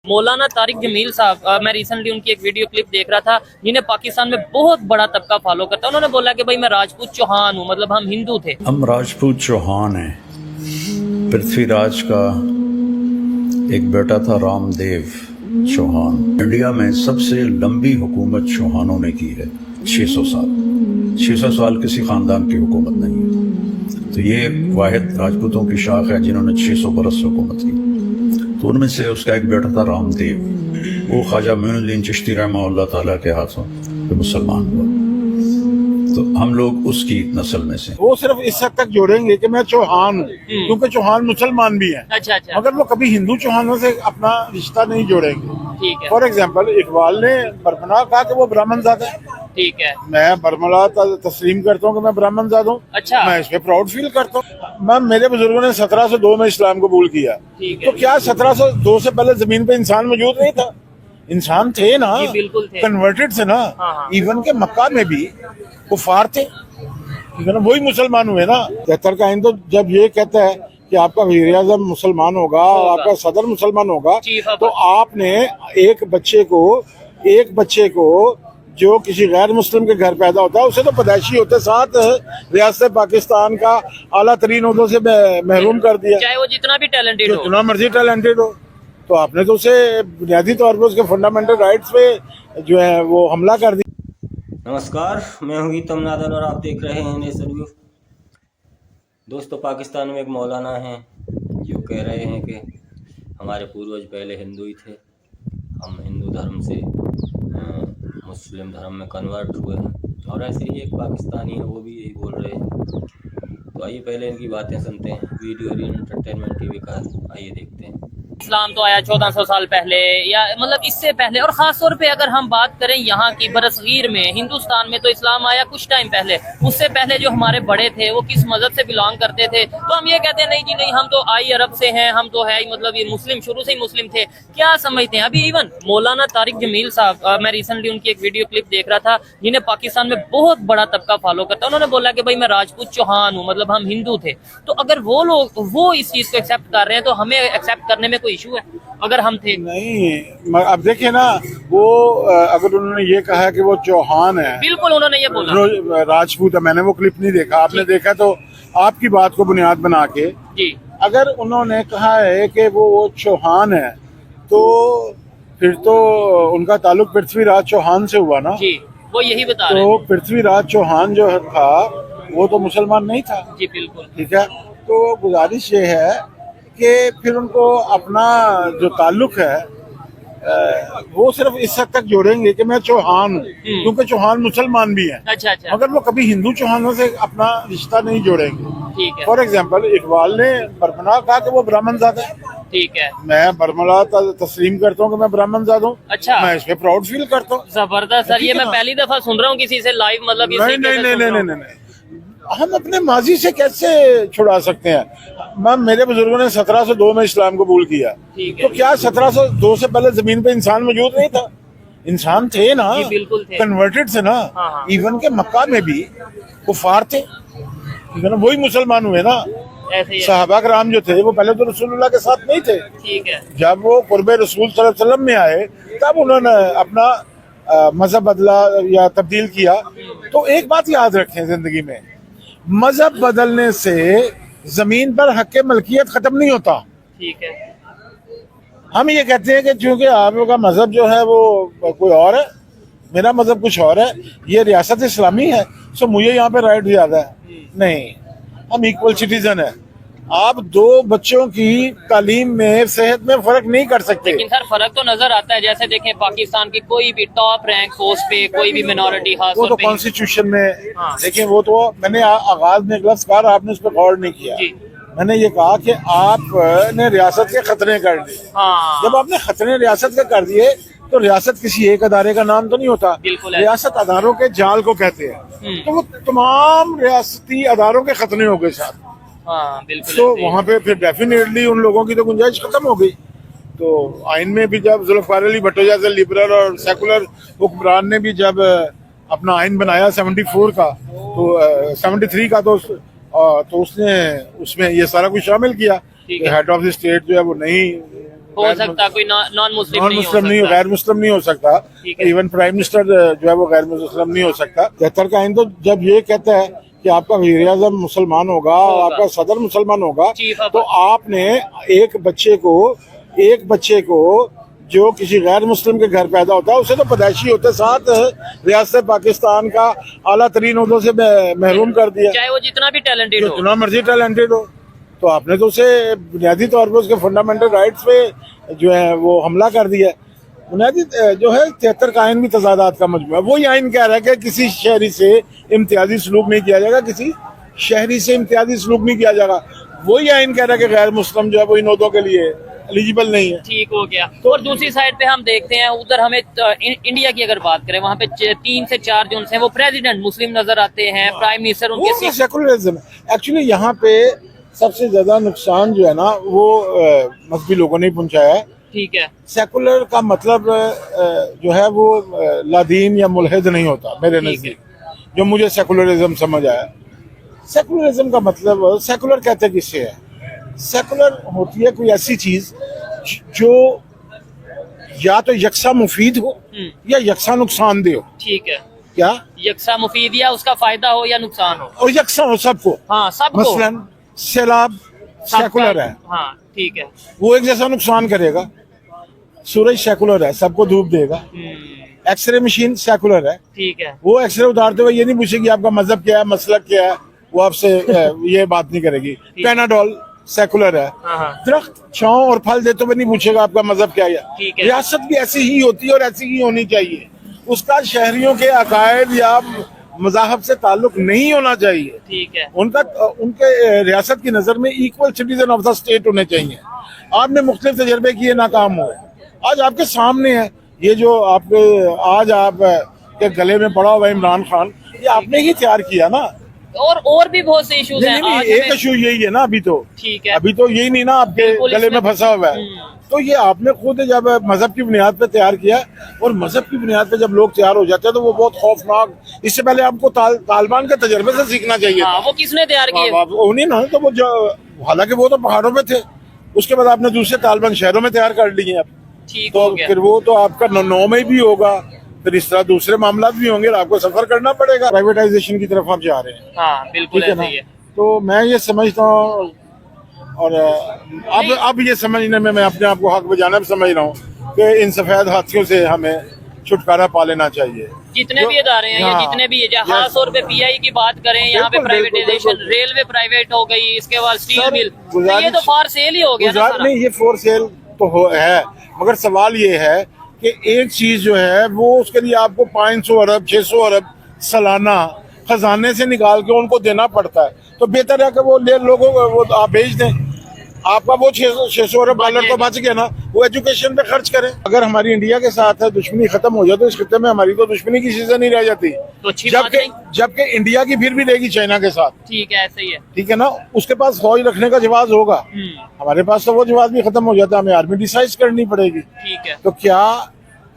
मौलाना तारिक जमील साहब, मैं रिसेंटली उनकी एक वीडियो क्लिप देख रहा था जिन्हें पाकिस्तान में बहुत बड़ा तबका फॉलो करता है। उन्होंने बोला कि भाई मैं राजपूत चौहान हूँ, मतलब हम हिंदू थे। हम राजपूत चौहान हैं। पृथ्वीराज का एक बेटा था रामदेव चौहान। इंडिया में सबसे लंबी हुकूमत चौहानों ने की है, 600 साल। 600 साल किसी खानदान की हुकूमत नहीं है। तो ये वाहिद राजपूतों की शाख है जिन्होंने 600 बरस हुकूमत की। तो उनमें से उसका एक बेटा था रामदेव, वो ख्वाजा मोइनुद्दीन चिश्ती रहमतुल्लाह ताला के हाथों पे मुसलमान हुआ। तो हम लोग उसकी नस्ल में से। वो सिर्फ इस हद तक जोड़ेंगे कि मैं चौहान हूँ, क्योंकि चौहान मुसलमान भी हैं। अच्छा, मगर वो कभी हिंदू चौहानों से अपना रिश्ता नहीं जोड़ेंगे। ठीक है। फॉर एग्जाम्पल, इकबाल ने बरमला कहा कि वो ब्राह्मण ज़ादा है। ठीक है। मैं बरमला तस्लीम करता हूँ कि मैं ब्राह्मण ज़ादा हूँ। अच्छा। मैं इस पे प्राउड फील करता हूँ। मैम, मेरे बुजुर्गों ने 1702 में इस्लाम कबूल किया। ठीक है। तो क्या 1702 से पहले जमीन पे इंसान मौजूद नहीं था? इंसान थे ना, बिल्कुल थे। कन्वर्टेड थे ना। हाँ। इवन के मक्का में भी कुफार थे, ठीक है ना, वही मुसलमान हुए ना। 73 का आइन तो जब ये कहता है कि आपका वज़ीर आज़म मुसलमान होगा और आपका सदर मुसलमान होगा, तो आपने एक बच्चे को जो किसी गैर मुस्लिम के घर पैदा होता है उसे तो पैदाइशी होते साथ रियासत पाकिस्तान का आला तरीन ओहदों से महरूम कर दिया, चाहे वो जितना भी टैलेंटेड हो, जितना मर्जी टैलेंटेड हो। तो आपने तो उसे बुनियादी तौर पर उसके फंडामेंटल राइट्स पे जो है वो हमला कर दिया। नमस्कार, मैं हूं गीतम नादन और आप देख रहे हैं नेशन व्यू। दोस्तों, पाकिस्तान में एक मौलाना हैं जो कह रहे हैं कि हमारे पूर्वज पहले हिंदू ही थे, हम हिंदू धर्म से मुस्लिम धर्म में कन्वर्ट हुए हैं। और ऐसे ही एक पाकिस्तानी है, वो भी यही बोल रहे हैं। तो आइए पहले इनकी बातें सुनते हैं। वीडियो एंटरटेनमेंट टीवी का, आइए देखते हैं। इस्लाम तो आया 1400 साल पहले, या मतलब इससे पहले। और खास तौर पे अगर हम बात करें यहाँ की बरसगीर में, हिंदुस्तान में, तो इस्लाम आया कुछ टाइम पहले। उससे पहले जो हमारे बड़े थे वो किस मजहब से बिलोंग करते थे, तो हम ये कहते हैं नहीं जी नहीं, हम तो आई अरब से हैं, हम तो है ही, मतलब ये मुस्लिम, शुरू से ही मुस्लिम थे। क्या समझते हैं? अभी इवन मौलाना तारिक जमील साहब, मैं रिसेंटली उनकी एक वीडियो क्लिप देख रहा था जिन्हें पाकिस्तान में बहुत बड़ा तबका फॉलो करता है। उन्होंने बोला कि भाई मैं राजपूत चौहान हूँ, मतलब हम हिंदू थे। तो अगर वो लोग वो इस चीज को एक्सेप्ट कर रहे हैं तो हमें एक्सेप्ट करने में कोई इशू है अगर हम थे? नहीं, अब देखिए ना, वो अगर उन्होंने ये कहा कि वो चौहान है, बिल्कुल उन्होंने ये बोला, राजपूत है। मैंने वो क्लिप नहीं देखा, आपने देखा तो आपकी बात को बुनियाद बना के जी। अगर उन्होंने कहा है कि वो चौहान है, तो फिर तो उनका ताल्लुक पृथ्वीराज चौहान से हुआ ना जी, वो यही बता रहे तो हैं। पृथ्वीराज चौहान जो था वो तो मुसलमान नहीं था। जी बिल्कुल। ठीक है, तो गुजारिश ये है कि फिर उनको अपना जो ताल्लुक है वो सिर्फ इस हद तक जोड़ेंगे कि मैं चौहान हूँ, क्योंकि चौहान मुसलमान भी हैं। अच्छा अच्छा। मगर वो कभी हिंदू चौहानों से अपना रिश्ता नहीं जोड़ेंगे। ठीक है। फॉर एग्जाम्पल, इकबाल ने बरमला कहा कि वो ब्राह्मण ज़ादा है। ठीक है। मैं बरमला तस्लीम करता हूँ कि मैं ब्राह्मण ज़ादा हूँ। अच्छा। मैं इस पे प्राउड फील करता हूँ। जबरदस्त सर, ये मैं पहली दफा सुन रहा हूँ किसी से लाइव, मतलब ये नहीं, हम अपने माजी से कैसे छुड़ा सकते हैं? मैम, मेरे बुजुर्गों ने 1702 में इस्लाम कबूल किया। तो क्या 1702 से पहले जमीन पे इंसान मौजूद नहीं था? इंसान थे ना, बिल्कुल थे। कन्वर्टेड थे ना। हाँ। इवन के मक्का में भी कुफार थे, ठीक है ना, वही मुसलमान हुए ना। सहाबा कराम जो थे वो पहले तो रसूलुल्लाह के साथ नहीं थे। ठीक है। जब वो कुर्बे रसूल सल्लल्लाहु अलैहि वसल्लम में आए तब उन्होंने अपना मजहब बदला या तब्दील किया। तो एक बात याद रखें जिंदगी में, मजहब बदलने से जमीन पर हक मलकियत खत्म नहीं होता। ठीक है। हम ये कहते हैं कि चूंकि आप लोग का मजहब जो है वो कोई और है, मेरा मजहब कुछ और है, ये रियासत इस्लामी है, सो मुझे यहाँ पे राइट ज्यादा है। नहीं, हम इक्वल सिटीजन है। आप दो बच्चों की तालीम में, सेहत में फर्क नहीं कर सकते। लेकिन सर फर्क तो नजर आता है। जैसे देखें पाकिस्तान की कोई भी टॉप रैंक पोस्ट पे कोई भी मिनॉरिटी, वो तो कॉन्स्टिट्यूशन में। हाँ। देखिए, वो तो मैंने आगाज में एक लफ्ज कहा, आपने उस पर गौर नहीं किया। मैंने ये कहा कि आपने रियासत के खतरे कर दिए। हाँ। जब आपने खतरे रियासत के कर दिए तो रियासत किसी एक अदारे का नाम तो नहीं होता। रियासत अदारों के जाल को कहते हैं। तो वो तमाम रियासती अदारों के खतरे हो गए साथ। हाँ, बिल्कुल। तो वहाँ पे फिर डेफिनेटली उन लोगों की तो गुंजाइश खत्म हो गई। तो आइन में भी जब जुल्फ़िकार अली भुट्टो जैसे लिबरल और सेकुलर हुक्मरान ने भी जब अपना आइन बनाया 74 का, तो 73 का, तो उसने उसमें ये सारा कुछ शामिल किया। हेड ऑफ द स्टेट जो है वो नहीं हो सकता, कोई नॉन मुस्लिम नॉन मुस्लिम नहीं, गैर मुस्लिम नहीं हो सकता। ठीक है। इवन प्राइम मिनिस्टर जो है वो गैर मुस्लिम नहीं हो सकता। 73 का आइन तो जब ये कहता है कि आपका वज़ीर आज़म मुसलमान होगा और आपका सदर मुसलमान होगा, चीफ ऑफ- तो आपने एक बच्चे को जो किसी गैर मुस्लिम के घर पैदा होता है उसे तो पैदाइशी होते साथ रियासत पाकिस्तान का आला तरीन उहदों से महरूम कर दिया, चाहे वो जितना भी टैलेंटेड हो। जितना मर्जी टैलेंटेड हो। तो आपने तो उसे बुनियादी तौर पर उसके फंडामेंटल राइट्स पे जो है वो हमला कर दिया। बुनियादी जो है 73 का आइन भी तजादात का मजमूआ है। वही आइन कह रहा है कि किसी शहरी से इम्तियाजी सलूक नहीं किया जाएगा, किसी शहरी से इम्तियाजी सलूक नहीं किया जाएगा। वही आइन कह रहा है कि गैर मुस्लिम जो है वो इन ओहदों के लिए एलिजिबल नहीं है। ठीक हो गया। तो और दूसरी साइड पे हम देखते हैं उधर हमें इंडिया की अगर बात करें, वहाँ पे 3 से 4 जो हैं वो प्रेसिडेंट मुस्लिम नजर आते हैं, प्राइम मिनिस्टर उनके वो सेकुलरिज्म एक्चुअली यहाँ पे सबसे ज्यादा नुकसान जो है ना वो मजहबी लोगों ने पहुंचाया है। ठीक है। सेकुलर का मतलब जो है वो लादीन या मुल्हिद नहीं होता मेरे नजदीक, जो मुझे सेकुलरिज्म समझ आया। सेकुलरिज्म का मतलब सेकुलर कहते किससे है? सेकुलर होती है कोई ऐसी चीज जो या तो यकसा मुफीद हो या यकसा नुकसानदेह हो। ठीक है। क्या यकसा मुफीद या उसका फायदा हो या नुकसान हो, और यकसा हो सबको। हाँ सबको। मसलन सैलाब सेकुलर है, हाँ ठीक है। वो एक जैसा नुकसान करेगा। सूरज सेकुलर है, सबको धूप देगा। एक्सरे मशीन सेकुलर है, ठीक है। वो एक्सरे उतारते हुए ये नहीं पूछेगी आपका मजहब क्या है, मसलक क्या है, वो आपसे ये बात नहीं करेगी। पैनाडोल सेकुलर है। हाँ। दरख्त छांव और फल देते हुए नहीं पूछेगा आपका मजहब क्या है। ठीक है। रियासत भी ऐसी ही होती है और ऐसी ही होनी चाहिए। उसका शहरियों के अकायद या मज़ाहब से ताल्लुक नहीं होना चाहिए। ठीक है। उनके रियासत की नजर में equal citizen of the state होने चाहिए। आपने मुख्तलिफ तजर्बे किए, नाकाम हुए, आज आपके सामने है ये जो आपके आज आप के गले में पड़ा हुआ इमरान खान, ये आपने ही तैयार किया ना। और भी बहुत से इश्यूज हैं। नहीं, आज एक हमें- इशू यही है ना अभी तो। ठीक है। अभी तो यही नहीं ना आपके बिल्कुल, गले में इसमें- फंसा हुआ है। तो ये आपने खुद जब मजहब की बुनियाद पे तैयार किया, और मजहब की बुनियाद पे जब लोग तैयार हो जाते हैं तो वो बहुत खौफनाक। इससे पहले आपको तालिबान के तजर्बे से सीखना चाहिए हाँ, वो किसने तैयार किए? उन्हीं ना, तो वो हालांकि वो तो पहाड़ों पे थे, उसके बाद आपने दूसरे तालिबान शहरों में तैयार कर लिए। ठीक तो हो गया। फिर वो तो आपका 9 में भी होगा, फिर इस तरह दूसरे मामला भी होंगे, आपको सफर करना पड़ेगा। प्राइवेटाइजेशन की तरफ आप जा रहे हैं। हाँ बिल्कुल ठीक है ऐसा ना? ही है। तो मैं ये समझता हूँ, और अब ये समझने में मैं अपने आप को हक बजाना भी समझ रहा हूँ कि इन सफेद हाथियों से हमें छुटकारा पा लेना चाहिए। जितने भी इदारे हैं या हाँ, जितने भी है, खास तौर पे पीआई की बात करें, यहाँ पे बिल्कुल, प्राइवेटाइजेशन, बिल्कुल। रेलवे प्राइवेट हो गई, इसके बाद स्टील सर, मिल, तो ये गुजारिश- तो फॉर सेल ही हो गया ना सारा। नहीं, ये फोर सेल तो है, मगर सवाल ये है कि एक चीज जो है वो उसके लिए आपको 500 अरब 600 अरब सालाना खजाने से निकाल के उनको देना पड़ता है। तो बेहतर है कि वो लोगों को वो आप भेज दें, आपका वो 600 अरब डॉलर तो बच गया ना, वो एजुकेशन पे खर्च करें। अगर हमारी इंडिया के साथ है दुश्मनी खत्म हो जाए तो इस खत्ते में हमारी तो दुश्मनी की चीजें नहीं रह जाती। तो अच्छी बात नहीं। जबकि इंडिया की फिर भी रहेगी चाइना के साथ, ठीक है, ऐसे ही है। ठीक है ना। उसके पास फौज रखने का जवाब होगा, हमारे पास तो वो जवाब भी खत्म हो जाता है, हमें आर्मी डिसाइड करनी पड़ेगी। ठीक है। तो क्या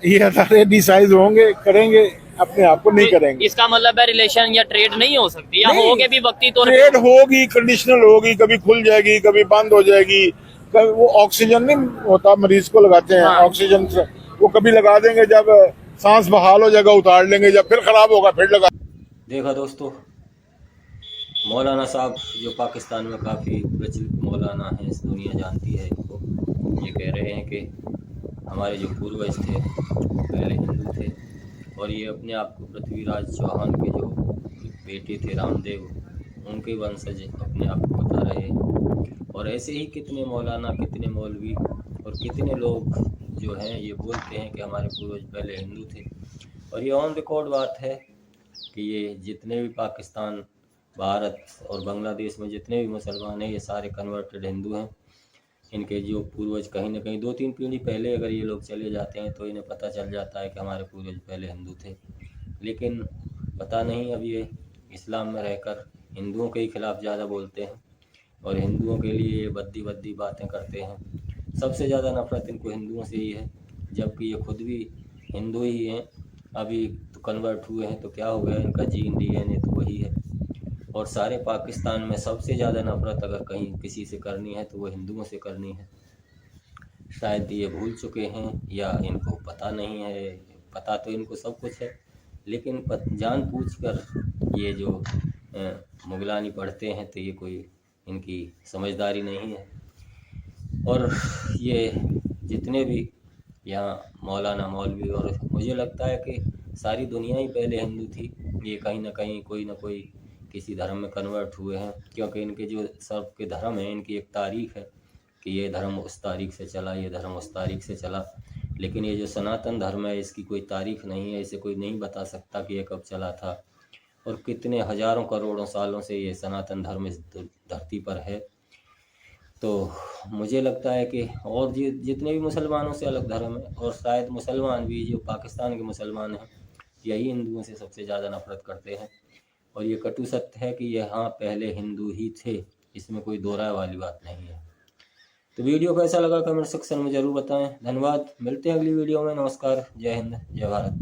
ये अदारे डिसाइड होंगे, करेंगे, अपने आप को नहीं करेंगे? इसका मतलब है रिलेशन या ट्रेड नहीं हो सकती, या नहीं। होगे भी वक्ती तौर ट्रेड होगी, कंडीशनल होगी, कभी खुल जाएगी, कभी बंद हो जाएगी। कभी वो ऑक्सीजन नहीं होता, मरीज को लगाते हैं हाँ। ऑक्सीजन से, वो कभी लगा देंगे, जब सांस बहाल हो जाएगा उतार लेंगे, जब फिर खराब होगा फिर लगा। देखा दोस्तों, मौलाना साहब जो पाकिस्तान में काफ़ी प्रचलित मौलाना हैं, इस दुनिया जानती है इनको, ये कह रहे हैं कि हमारे जो पूर्वज थे पहले हिंदू थे, और ये अपने आप को पृथ्वीराज चौहान के जो बेटे थे रामदेव, उनके वंशज अपने आप को बता रहे हैं। और ऐसे ही कितने मौलाना, कितने मौलवी और कितने लोग जो हैं ये बोलते हैं कि हमारे पूर्वज पहले हिंदू थे। और ये ऑन रिकॉर्ड बात है कि ये जितने भी पाकिस्तान, भारत और बांग्लादेश में जितने भी मुसलमान हैं, ये सारे कन्वर्टेड हिंदू हैं। इनके जो पूर्वज कहीं ना कहीं 2-3 पीढ़ी पहले अगर ये लोग चले जाते हैं तो इन्हें पता चल जाता है कि हमारे पूर्वज पहले हिंदू थे। लेकिन पता नहीं, अब ये इस्लाम में रहकर हिंदुओं के ही खिलाफ ज़्यादा बोलते हैं और हिंदुओं के लिए बद्दी बद्दी बातें करते हैं। सबसे ज़्यादा नफरत इनको हिंदुओं से ही है, जबकि ये खुद भी हिंदू ही हैं। अभी तो कन्वर्ट हुए हैं तो क्या हो गया, इनका जीन DNA तो वही है। और सारे पाकिस्तान में सबसे ज़्यादा नफरत अगर कहीं किसी से करनी है तो वो हिंदुओं से करनी है। शायद ये भूल चुके हैं या इनको पता नहीं है। पता तो इनको सब कुछ है, लेकिन जानबूझकर ये जो मुगलानी पढ़ते हैं तो ये कोई इनकी समझदारी नहीं है। और ये जितने भी यहाँ मौलाना मौलवी, और मुझे लगता है कि सारी दुनिया ही पहले हिंदू थी, ये कहीं ना कहीं कोई ना कोई किसी धर्म में कन्वर्ट हुए हैं, क्योंकि इनके जो सब के धर्म हैं इनकी एक तारीख है कि ये धर्म उस तारीख से चला, ये धर्म उस तारीख से चला। लेकिन ये जो सनातन धर्म है इसकी कोई तारीख नहीं है, इसे कोई नहीं बता सकता कि ये कब चला था, और कितने हजारों करोड़ों सालों से ये सनातन धर्म इस धरती पर है। तो मुझे लगता है कि और जितने भी मुसलमानों से अलग धर्म है, और शायद मुसलमान भी जो पाकिस्तान के मुसलमान हैं यही हिंदुओं से सबसे ज़्यादा नफरत करते हैं। और ये कटु सत्य है कि यहाँ पहले हिंदू ही थे, इसमें कोई दो राय वाली बात नहीं है। तो वीडियो कैसा लगा कमेंट सेक्शन में ज़रूर बताएं। धन्यवाद, मिलते हैं अगली वीडियो में। नमस्कार, जय हिंद, जय भारत।